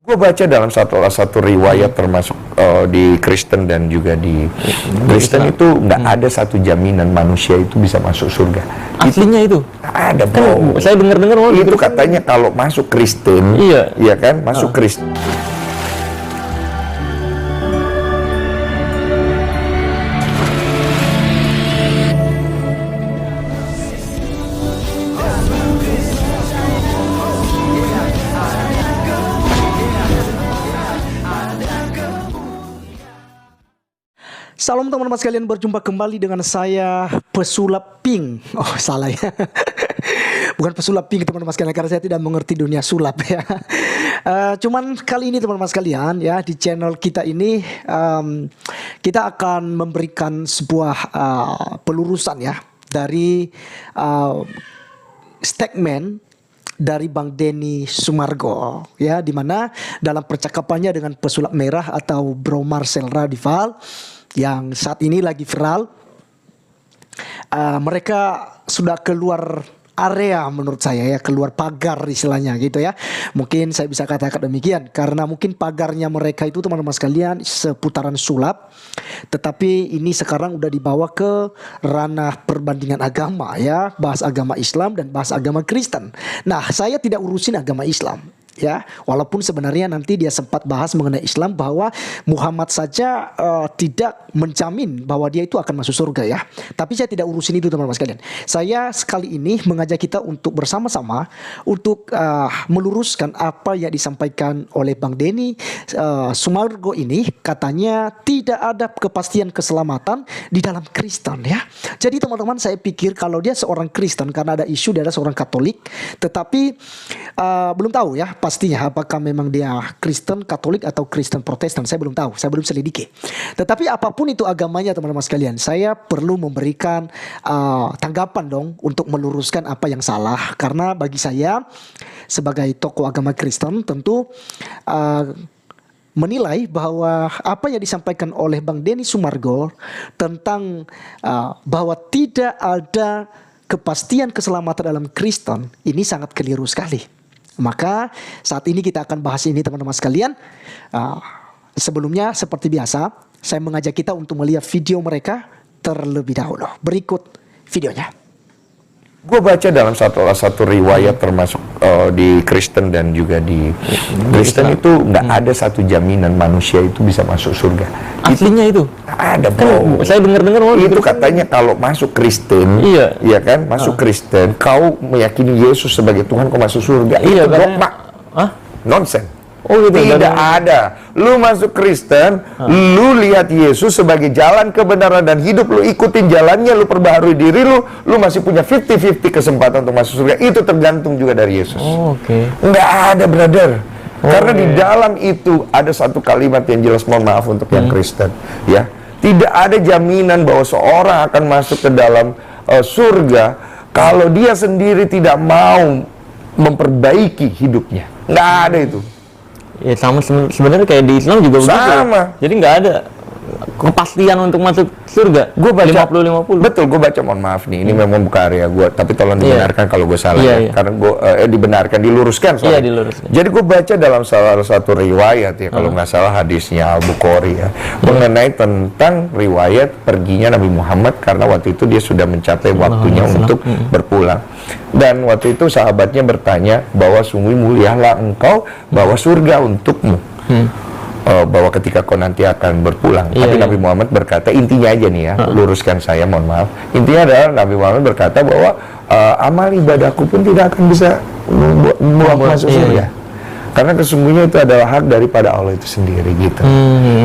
Gue baca dalam satu riwayat termasuk di Kristen dan juga di Kristen itu nggak ada satu jaminan manusia itu bisa masuk surga. Aslinya itu? Ada, kan, saya dengar-dengar itu katanya kalau masuk Kristen, iya kan, masuk Kristen. Salam teman-teman sekalian, berjumpa kembali dengan saya Pesulap Pink. Oh salah ya, bukan Pesulap Pink teman-teman sekalian, karena saya tidak mengerti dunia sulap ya. Cuman kali ini teman-teman sekalian ya, di channel kita ini kita akan memberikan sebuah pelurusan ya dari statement dari Bang Denny Sumargo ya, dimana dalam percakapannya dengan pesulap merah atau Bro Marcel Radival yang saat ini lagi viral, mereka sudah keluar area menurut saya ya, keluar pagar istilahnya gitu ya. Mungkin saya bisa katakan demikian karena mungkin pagarnya mereka itu teman-teman sekalian seputaran sulap, tetapi ini sekarang udah dibawa ke ranah perbandingan agama ya, bahas agama Islam dan bahas agama Kristen. Nah, saya tidak urusin agama Islam ya, walaupun sebenarnya nanti dia sempat bahas mengenai Islam bahwa Muhammad saja tidak menjamin bahwa dia itu akan masuk surga ya. Tapi saya tidak urusin itu teman-teman sekalian. Saya sekali ini mengajak kita untuk bersama-sama untuk meluruskan apa yang disampaikan oleh Bang Denny Sumargo ini. Katanya tidak ada kepastian keselamatan di dalam Kristen ya. Jadi teman-teman, saya pikir kalau dia seorang Kristen, karena ada isu dia adalah seorang Katolik, tetapi belum tahu ya pastinya apakah memang dia Kristen Katolik atau Kristen Protestan, saya belum tahu, saya belum selidiki. Tetapi apapun itu agamanya teman-teman sekalian, saya perlu memberikan tanggapan dong untuk meluruskan apa yang salah. Karena bagi saya sebagai tokoh agama Kristen tentu menilai bahwa apa yang disampaikan oleh Bang Denny Sumargo tentang bahwa tidak ada kepastian keselamatan dalam Kristen ini sangat keliru sekali. Maka saat ini kita akan bahas ini teman-teman sekalian. Sebelumnya seperti biasa, saya mengajak kita untuk melihat video mereka terlebih dahulu. Berikut videonya. Gue baca dalam satu riwayat termasuk di Kristen dan juga di Kristen itu nggak ada satu jaminan manusia itu bisa masuk surga. Aslinya itu? Ada, kan, saya dengar-dengar itu katanya kalau masuk Kristen, iya kan, masuk Kristen, kau meyakini Yesus sebagai Tuhan, kau masuk surga. Iya, itu dogma, nonsen. Oh gitu, tidak ada. Lu masuk Kristen, lu lihat Yesus sebagai jalan kebenaran dan hidup, lu ikutin jalannya, lu perbaharui diri lu masih punya 50-50 kesempatan untuk masuk surga. Itu tergantung juga dari Yesus. Nggak ada, brother. Karena di dalam itu ada satu kalimat yang jelas, mohon maaf untuk yang Kristen ya, tidak ada jaminan bahwa seorang akan masuk ke dalam surga kalau dia sendiri tidak mau memperbaiki hidupnya. Nggak ada itu. Ya sama sebenarnya kayak di Islam juga begitu. Sama. Jadi nggak ada kepastian untuk masuk surga. Gue baca 50-50. Betul, gue baca, mohon maaf nih, ini memang bukan area gue, tapi tolong dibenarkan kalau gue salah ya. Karena gue dibenarkan, diluruskan soalnya. Diluruskan. Jadi gue baca dalam salah satu riwayat ya, kalau nggak salah hadisnya Al-Bukhari ya, mengenai tentang riwayat perginya Nabi Muhammad karena waktu itu dia sudah mencapai waktunya untuk berpulang. Dan waktu itu sahabatnya bertanya bahwa sungguh mulialah engkau bawa surga untukmu. Bahwa ketika kau nanti akan berpulang. Tapi Nabi Muhammad berkata, intinya aja nih ya, luruskan saya, mohon maaf. Intinya adalah Nabi Muhammad berkata bahwa amal ibadahku pun tidak akan bisa membuat masuk surga. Karena kesungguhnya itu adalah hak daripada Allah itu sendiri gitu.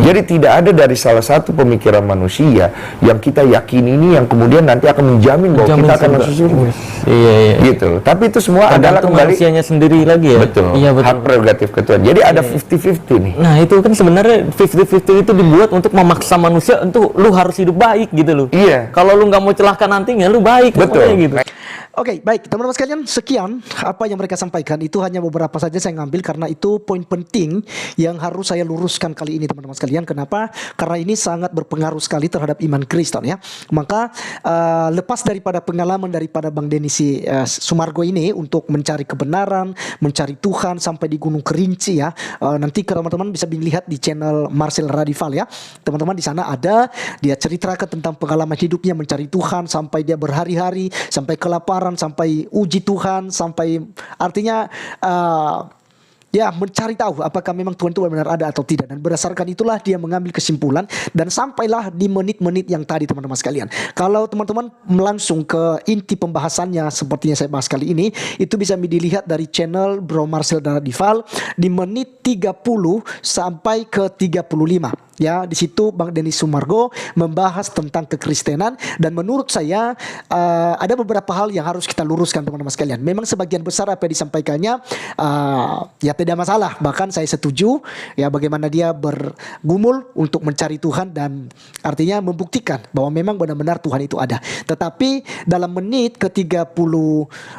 Jadi tidak ada dari salah satu pemikiran manusia yang kita yakini ini yang kemudian nanti akan menjamin bahwa kita akan masuk surga. Gitu. Tapi itu semua adalah kembali manusianya sendiri lagi ya. Betul. Hak prerogatif ketua. Jadi ada 50-50 nih. Nah itu kan sebenarnya 50-50 itu dibuat untuk memaksa manusia untuk lu harus hidup baik gitu loh. Iya. Kalau lu nggak mau celaka nantinya, lu baik. Betul. Gitu. Oke, baik teman-teman sekalian, sekian apa yang mereka sampaikan. Itu hanya beberapa saja saya ngambil karena itu poin penting yang harus saya luruskan kali ini teman-teman sekalian. Kenapa? Karena ini sangat berpengaruh sekali terhadap iman Kristen ya. Maka lepas daripada pengalaman daripada Bang Denisi Sumargo ini untuk mencari kebenaran, mencari Tuhan sampai di Gunung Kerinci ya. Nanti teman-teman bisa lihat di channel Marcel Radival ya. Teman-teman di sana ada dia ceritakan tentang pengalaman hidupnya mencari Tuhan sampai dia berhari-hari, sampai kelaparan, sampai uji Tuhan, sampai artinya ya mencari tahu apakah memang Tuhan itu benar ada atau tidak. Dan berdasarkan itulah dia mengambil kesimpulan dan sampailah di menit-menit yang tadi teman-teman sekalian. Kalau teman-teman langsung ke inti pembahasannya sepertinya saya bahas kali ini, itu bisa dilihat dari channel Bro Marcel Radival di menit 30 sampai ke 35. Ya, di situ Bang Denis Sumargo membahas tentang kekristenan dan menurut saya ada beberapa hal yang harus kita luruskan teman-teman sekalian. Memang sebagian besar apa yang disampaikannya ya tidak masalah, bahkan saya setuju ya bagaimana dia bergumul untuk mencari Tuhan dan artinya membuktikan bahwa memang benar-benar Tuhan itu ada. Tetapi dalam menit ke-30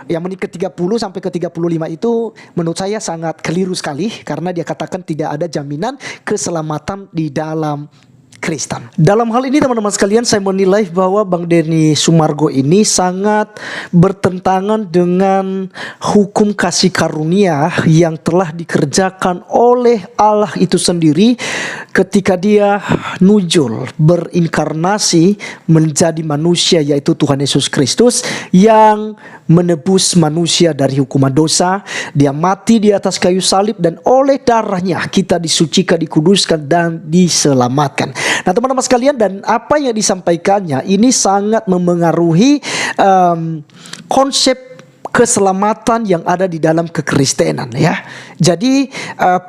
ya menit ke-30 sampai ke-35 itu menurut saya sangat keliru sekali karena dia katakan tidak ada jaminan keselamatan di dalam Kristen. Dalam hal ini teman-teman sekalian saya menilai bahwa Bang Denny Sumargo ini sangat bertentangan dengan hukum kasih karunia yang telah dikerjakan oleh Allah itu sendiri ketika dia nujul berinkarnasi menjadi manusia, yaitu Tuhan Yesus Kristus yang menebus manusia dari hukuman dosa. Dia mati di atas kayu salib dan oleh darahnya kita disucikan, dikuduskan dan diselamatkan. Nah teman-teman sekalian, dan apa yang disampaikannya ini sangat memengaruhi konsep keselamatan yang ada di dalam kekristenan ya. Jadi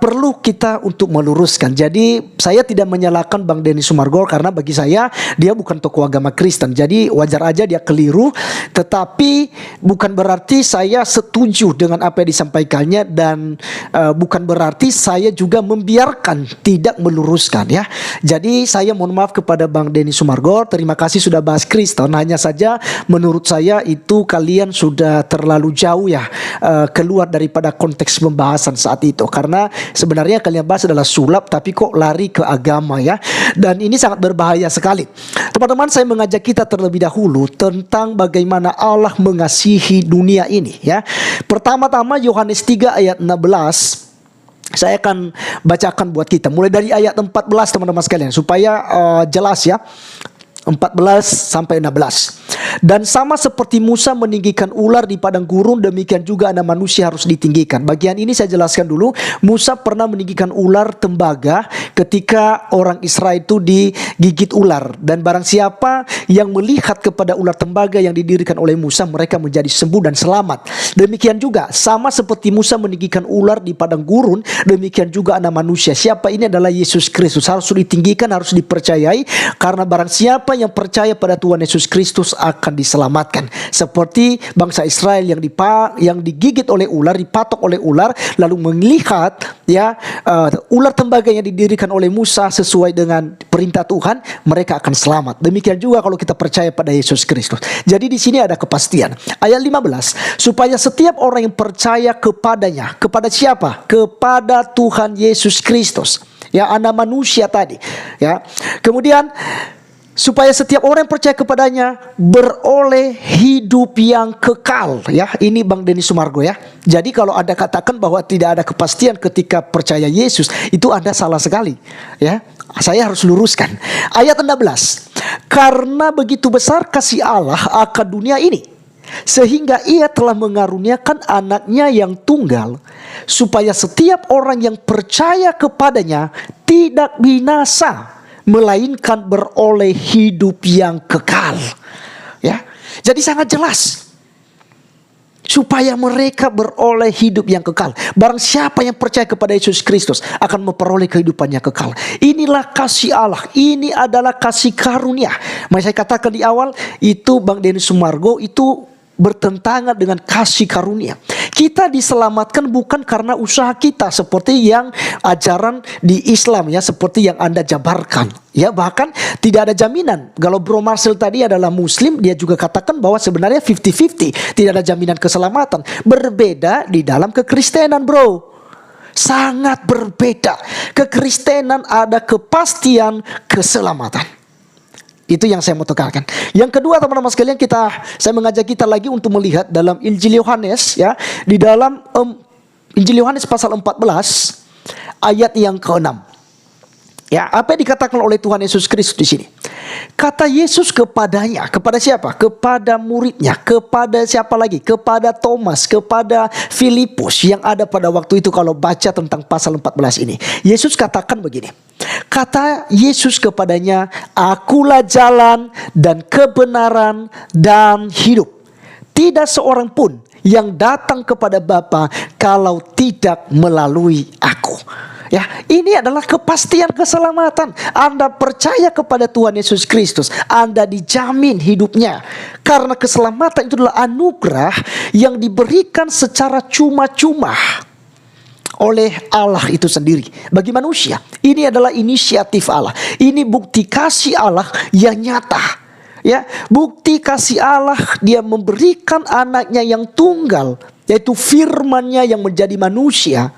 perlu kita untuk meluruskan. Jadi saya tidak menyalahkan Bang Denny Sumargo karena bagi saya dia bukan tokoh agama Kristen. Jadi wajar aja dia keliru, tetapi bukan berarti saya setuju dengan apa yang disampaikannya dan bukan berarti saya juga membiarkan tidak meluruskan ya. Jadi saya mohon maaf kepada Bang Denny Sumargo, terima kasih sudah bahas Kristen. Hanya saja menurut saya itu kalian sudah terlalu jauh ya keluar daripada konteks pembahasan saat itu, karena sebenarnya kalian bahas adalah sulap tapi kok lari ke agama ya, dan ini sangat berbahaya sekali. Teman-teman, saya mengajak kita terlebih dahulu tentang bagaimana Allah mengasihi dunia ini ya. Pertama-tama Yohanes 3 ayat 16 saya akan bacakan buat kita mulai dari ayat 14 teman-teman sekalian supaya jelas ya. 14 sampai 16. Dan sama seperti Musa meninggikan ular di padang gurun, demikian juga anak manusia harus ditinggikan. Bagian ini saya jelaskan dulu. Musa pernah meninggikan ular tembaga ketika orang Israel itu digigit ular, dan barang siapa yang melihat kepada ular tembaga yang didirikan oleh Musa, mereka menjadi sembuh dan selamat. Demikian juga sama seperti Musa meninggikan ular di padang gurun, demikian juga anak manusia. Siapa ini? Adalah Yesus Kristus. Harus ditinggikan, harus dipercayai, karena barang siapa yang percaya pada Tuhan Yesus Kristus akan diselamatkan. Seperti bangsa Israel yang digigit oleh ular, dipatok oleh ular, lalu melihat ya ular tembaga yang didirikan oleh Musa sesuai dengan perintah Tuhan, mereka akan selamat. Demikian juga kalau kita percaya pada Yesus Kristus. Jadi di sini ada kepastian. Ayat 15, supaya setiap orang yang percaya kepadanya, kepada siapa? Kepada Tuhan Yesus Kristus. Ya, anak manusia tadi. Ya. Kemudian supaya setiap orang yang percaya kepadanya beroleh hidup yang kekal ya. Ini Bang Denny Sumargo ya. Jadi kalau Anda katakan bahwa tidak ada kepastian ketika percaya Yesus, itu Anda salah sekali ya. Saya harus luruskan. Ayat 16. Karena begitu besar kasih Allah akan dunia ini, sehingga ia telah mengaruniakan anaknya yang tunggal, supaya setiap orang yang percaya kepadanya tidak binasa, melainkan beroleh hidup yang kekal. Ya, jadi sangat jelas. Supaya mereka beroleh hidup yang kekal. Barang siapa yang percaya kepada Yesus Kristus akan memperoleh kehidupan yang kekal. Inilah kasih Allah. Ini adalah kasih karunia. Maka saya katakan di awal itu Bang Denny Sumargo itu bertentangan dengan kasih karunia. Kita diselamatkan bukan karena usaha kita seperti yang ajaran di Islam ya, seperti yang Anda jabarkan. Ya, bahkan tidak ada jaminan. Kalau Bro Marcel tadi adalah Muslim, dia juga katakan bahwa sebenarnya 50-50, tidak ada jaminan keselamatan. Berbeda di dalam kekristenan, bro. Sangat berbeda. Kekristenan ada kepastian keselamatan. Itu yang saya mau tekankan. Yang kedua, teman-teman sekalian, saya mengajak kita lagi untuk melihat dalam Injil Yohanes ya, di dalam Injil Yohanes pasal 14 ayat yang ke-6. Ya, apa yang dikatakan oleh Tuhan Yesus Kristus di sini? Kata Yesus kepadanya, kepada siapa? Kepada muridnya, kepada siapa lagi? Kepada Thomas, kepada Filipus yang ada pada waktu itu kalau baca tentang pasal 14 ini. Yesus katakan begini. Kata Yesus kepadanya, "Akulah jalan dan kebenaran dan hidup. Tidak seorang pun yang datang kepada Bapa kalau tidak melalui aku." Ya, ini adalah kepastian keselamatan. Anda percaya kepada Tuhan Yesus Kristus, Anda dijamin hidupnya. Karena keselamatan itu adalah anugerah yang diberikan secara cuma-cuma oleh Allah itu sendiri bagi manusia. Ini adalah inisiatif Allah. Ini bukti kasih Allah yang nyata. Ya, bukti kasih Allah, Dia memberikan anaknya yang tunggal, yaitu firman-Nya yang menjadi manusia,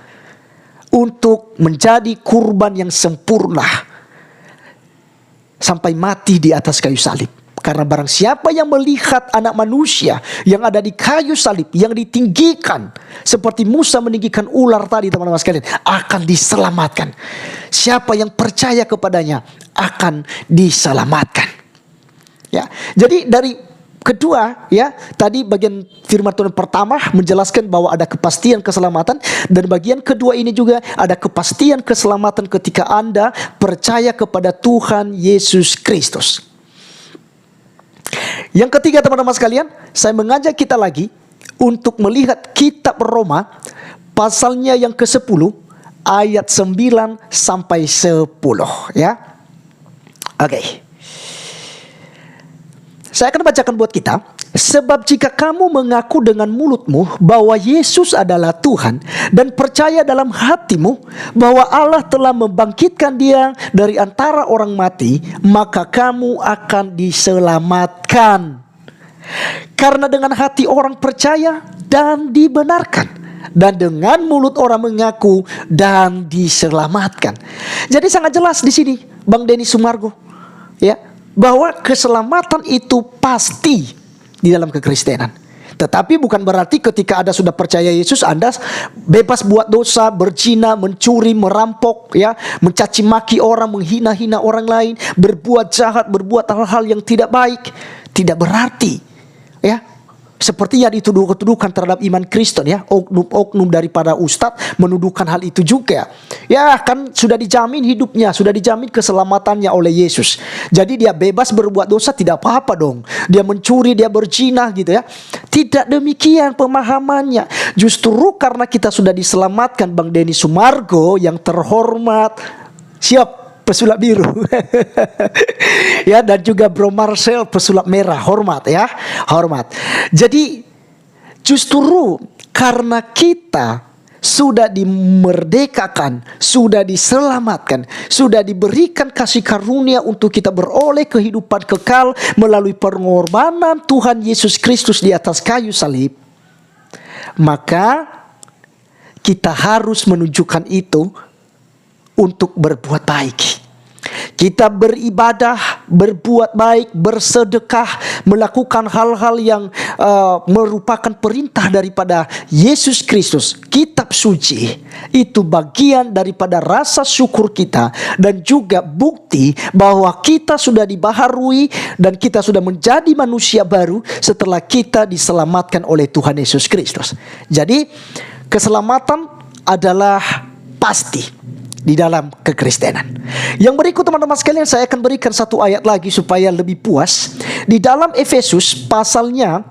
untuk menjadi kurban yang sempurna sampai mati di atas kayu salib. Karena barang siapa yang melihat anak manusia yang ada di kayu salib, yang ditinggikan seperti Musa meninggikan ular tadi, teman-teman sekalian, akan diselamatkan. Siapa yang percaya kepadanya akan diselamatkan. Ya, jadi dari kedua ya, tadi bagian firman Tuhan pertama menjelaskan bahwa ada kepastian keselamatan, dan bagian kedua ini juga ada kepastian keselamatan ketika Anda percaya kepada Tuhan Yesus Kristus. Yang ketiga, teman-teman sekalian, saya mengajak kita lagi untuk melihat kitab Roma pasalnya yang ke-10 ayat 9 sampai 10 ya. Oke. Saya akan bacakan buat kita. Sebab jika kamu mengaku dengan mulutmu bahwa Yesus adalah Tuhan, dan percaya dalam hatimu bahwa Allah telah membangkitkan Dia dari antara orang mati, maka kamu akan diselamatkan. Karena dengan hati orang percaya dan dibenarkan, dan dengan mulut orang mengaku dan diselamatkan. Jadi sangat jelas di sini, Bang Denny Sumargo, ya, bahwa keselamatan itu pasti di dalam kekristenan. Tetapi bukan berarti ketika Anda sudah percaya Yesus, Anda bebas buat dosa, berzina, mencuri, merampok, ya, mencaci maki orang, menghina-hina orang lain, berbuat jahat, berbuat hal-hal yang tidak baik. Tidak berarti, ya, seperti yang dituduhkan terhadap iman Kristen, ya, oknum daripada ustadz menuduhkan hal itu juga. Ya, kan sudah dijamin hidupnya, sudah dijamin keselamatannya oleh Yesus. Jadi dia bebas berbuat dosa, tidak apa-apa dong. Dia mencuri, dia berzina gitu ya. Tidak demikian pemahamannya. Justru karena kita sudah diselamatkan, Bang Denny Sumargo yang terhormat, siap, pesulap biru. Ya, dan juga Bro Marcel pesulap merah, hormat ya, hormat. Jadi justru karena kita sudah dimerdekakan, sudah diselamatkan, sudah diberikan kasih karunia untuk kita beroleh kehidupan kekal melalui pengorbanan Tuhan Yesus Kristus di atas kayu salib, maka kita harus menunjukkan itu untuk berbuat baik. Kita beribadah, berbuat baik, bersedekah, melakukan hal-hal yang merupakan perintah daripada Yesus Kristus, kitab suci. Itu bagian daripada rasa syukur kita, dan juga bukti bahwa kita sudah dibaharui dan kita sudah menjadi manusia baru setelah kita diselamatkan oleh Tuhan Yesus Kristus. Jadi keselamatan adalah pasti di dalam kekristenan. Yang berikut, teman-teman sekalian, saya akan berikan satu ayat lagi supaya lebih puas. Di dalam Efesus pasalnya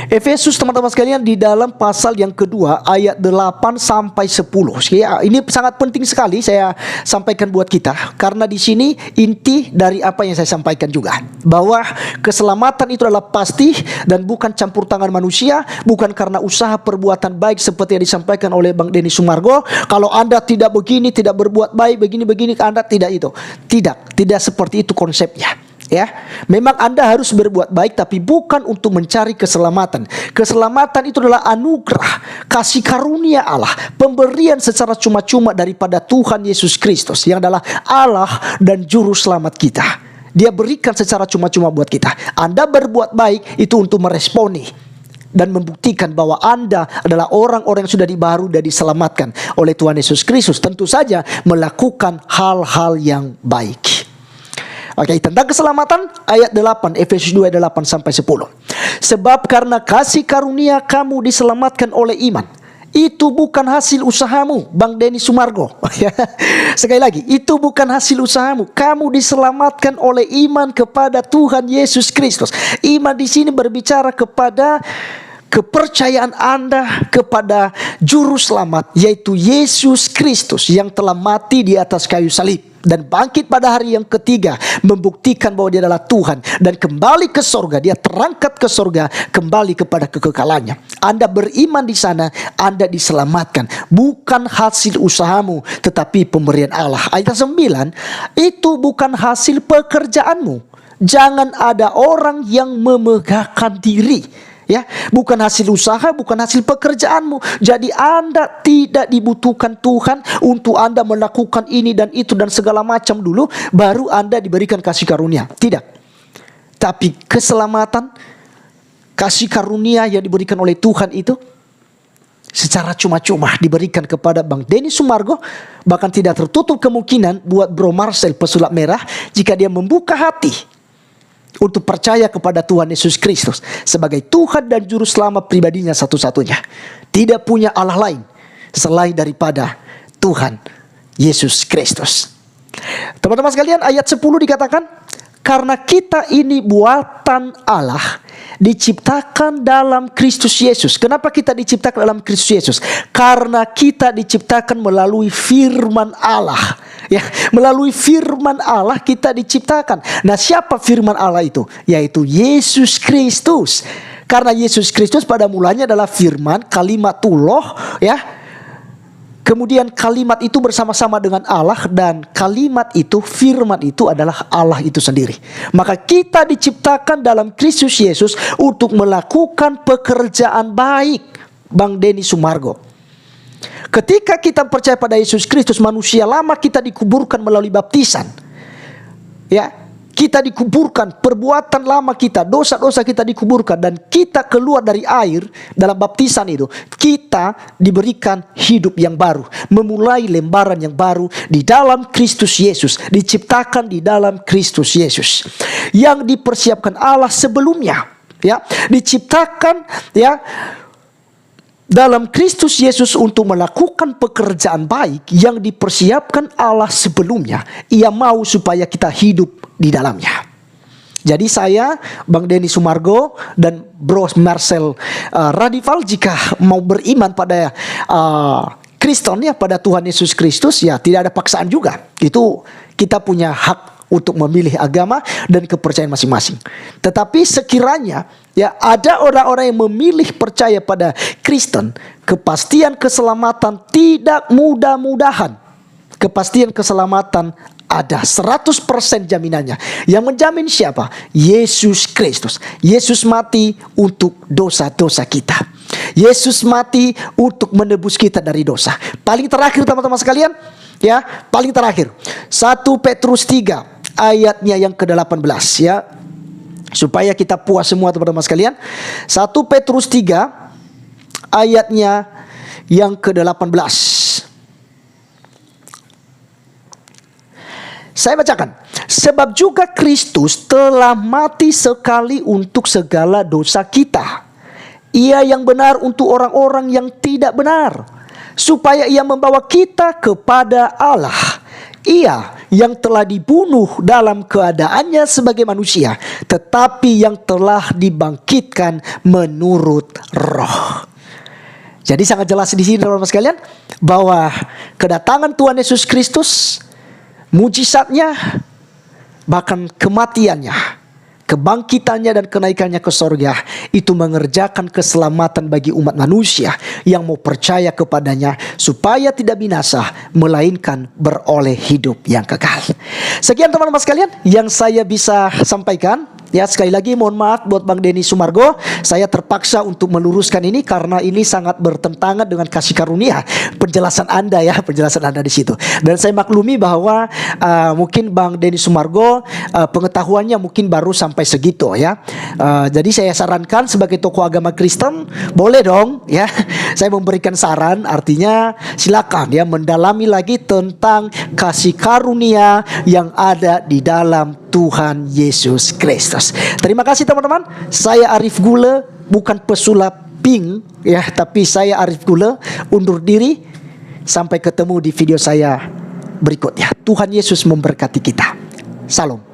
Efesus teman-teman sekalian di dalam pasal yang kedua ayat 8 sampai 10. Ya, ini sangat penting sekali saya sampaikan buat kita karena di sini inti dari apa yang saya sampaikan juga, bahwa keselamatan itu adalah pasti dan bukan campur tangan manusia, bukan karena usaha perbuatan baik seperti yang disampaikan oleh Bang Denny Sumargo. Kalau Anda tidak begini, tidak berbuat baik begini Anda tidak itu. Tidak seperti itu konsepnya. Ya, memang Anda harus berbuat baik tapi bukan untuk mencari keselamatan. Keselamatan itu adalah anugerah, kasih karunia Allah, pemberian secara cuma-cuma daripada Tuhan Yesus Kristus yang adalah Allah dan juru selamat kita. Dia berikan secara cuma-cuma buat kita. Anda berbuat baik itu untuk meresponi dan membuktikan bahwa Anda adalah orang-orang yang sudah dibaharui dan diselamatkan oleh Tuhan Yesus Kristus. Tentu saja melakukan hal-hal yang baik. Oke, tentang keselamatan ayat 8 Efesus 2 ayat 8 sampai 10. Sebab karena kasih karunia kamu diselamatkan oleh iman. Itu bukan hasil usahamu, Bang Denny Sumargo. Sekali lagi, itu bukan hasil usahamu. Kamu diselamatkan oleh iman kepada Tuhan Yesus Kristus. Iman di sini berbicara kepada kepercayaan Anda kepada juru selamat, yaitu Yesus Kristus yang telah mati di atas kayu salib dan bangkit pada hari yang ketiga, membuktikan bahwa dia adalah Tuhan dan kembali ke sorga. Dia terangkat ke sorga, kembali kepada kekekalannya. Anda beriman di sana, Anda diselamatkan, bukan hasil usahamu tetapi pemberian Allah. Ayat 9, itu bukan hasil pekerjaanmu. Jangan ada orang yang memegahkan diri. Ya, bukan hasil usaha, bukan hasil pekerjaanmu. Jadi Anda tidak dibutuhkan Tuhan untuk Anda melakukan ini dan itu dan segala macam dulu, baru Anda diberikan kasih karunia. Tidak. Tapi keselamatan, kasih karunia yang diberikan oleh Tuhan itu secara cuma-cuma diberikan kepada Bang Denny Sumargo. Bahkan tidak tertutup kemungkinan buat Bro Marcel pesulap merah jika dia membuka hati untuk percaya kepada Tuhan Yesus Kristus sebagai Tuhan dan Juru Selamat pribadinya satu-satunya. Tidak punya Allah lain selain daripada Tuhan Yesus Kristus. Teman-teman sekalian, ayat 10 dikatakan, karena kita ini buatan Allah, diciptakan dalam Kristus Yesus. Kenapa kita diciptakan dalam Kristus Yesus? Karena kita diciptakan melalui firman Allah. Ya, melalui firman Allah kita diciptakan. Nah, siapa firman Allah itu? Yaitu Yesus Kristus. Karena Yesus Kristus pada mulanya adalah firman, kalimatullah, ya. Kemudian kalimat itu bersama-sama dengan Allah, dan kalimat itu, firman itu adalah Allah itu sendiri. Maka kita diciptakan dalam Kristus Yesus untuk melakukan pekerjaan baik, Bang Denny Sumargo. Ketika kita percaya pada Yesus Kristus, manusia lama kita dikuburkan melalui baptisan. Ya, kita dikuburkan, perbuatan lama kita, dosa-dosa kita dikuburkan, dan kita keluar dari air dalam baptisan itu. Kita diberikan hidup yang baru, memulai lembaran yang baru di dalam Kristus Yesus, diciptakan di dalam Kristus Yesus yang dipersiapkan Allah sebelumnya. Ya, diciptakan ya dalam Kristus Yesus untuk melakukan pekerjaan baik yang dipersiapkan Allah sebelumnya. Ia mau supaya kita hidup di dalamnya. Jadi saya, Bang Denny Sumargo dan Bro Marcel Radival, jika mau beriman pada Kristen, ya, pada Tuhan Yesus Kristus, ya tidak ada paksaan juga. Itu kita punya hak untuk memilih agama dan kepercayaan masing-masing. Tetapi sekiranya ya ada orang-orang yang memilih percaya pada Kristen, kepastian keselamatan tidak mudah-mudahan. Kepastian keselamatan ada 100% jaminannya. Yang menjamin siapa? Yesus Kristus. Yesus mati untuk dosa-dosa kita. Yesus mati untuk menebus kita dari dosa. Paling terakhir teman-teman sekalian, ya, paling terakhir 1 Petrus 3 ayatnya yang ke-18, ya, supaya kita puas semua teman-teman sekalian. 1 Petrus 3 ayatnya yang ke-18. Saya bacakan. Sebab juga Kristus telah mati sekali untuk segala dosa kita. Ia yang benar untuk orang-orang yang tidak benar, supaya ia membawa kita kepada Allah. Ia yang telah dibunuh dalam keadaannya sebagai manusia, tetapi yang telah dibangkitkan menurut roh. Jadi sangat jelas di sini teman-teman sekalian bahwa kedatangan Tuhan Yesus Kristus, mujizatnya, bahkan kematiannya, kebangkitannya dan kenaikannya ke sorga itu mengerjakan keselamatan bagi umat manusia yang mau percaya kepadanya supaya tidak binasa melainkan beroleh hidup yang kekal. Sekian teman-teman sekalian yang saya bisa sampaikan. Ya, sekali lagi mohon maaf buat Bang Denny Sumargo, saya terpaksa untuk meluruskan ini karena ini sangat bertentangan dengan kasih karunia. Penjelasan Anda di situ. Dan saya maklumi bahwa mungkin Bang Denny Sumargo pengetahuannya mungkin baru sampai segitu ya. Jadi saya sarankan sebagai tokoh agama Kristen, boleh dong ya. Saya memberikan saran, artinya silakan ya mendalami lagi tentang kasih karunia yang ada di dalam Tuhan Yesus Kristus. Terima kasih teman-teman. Saya Arif Gule, bukan pesulap pink ya, tapi saya Arif Gule undur diri. Sampai ketemu di video saya berikutnya. Tuhan Yesus memberkati kita. Salam.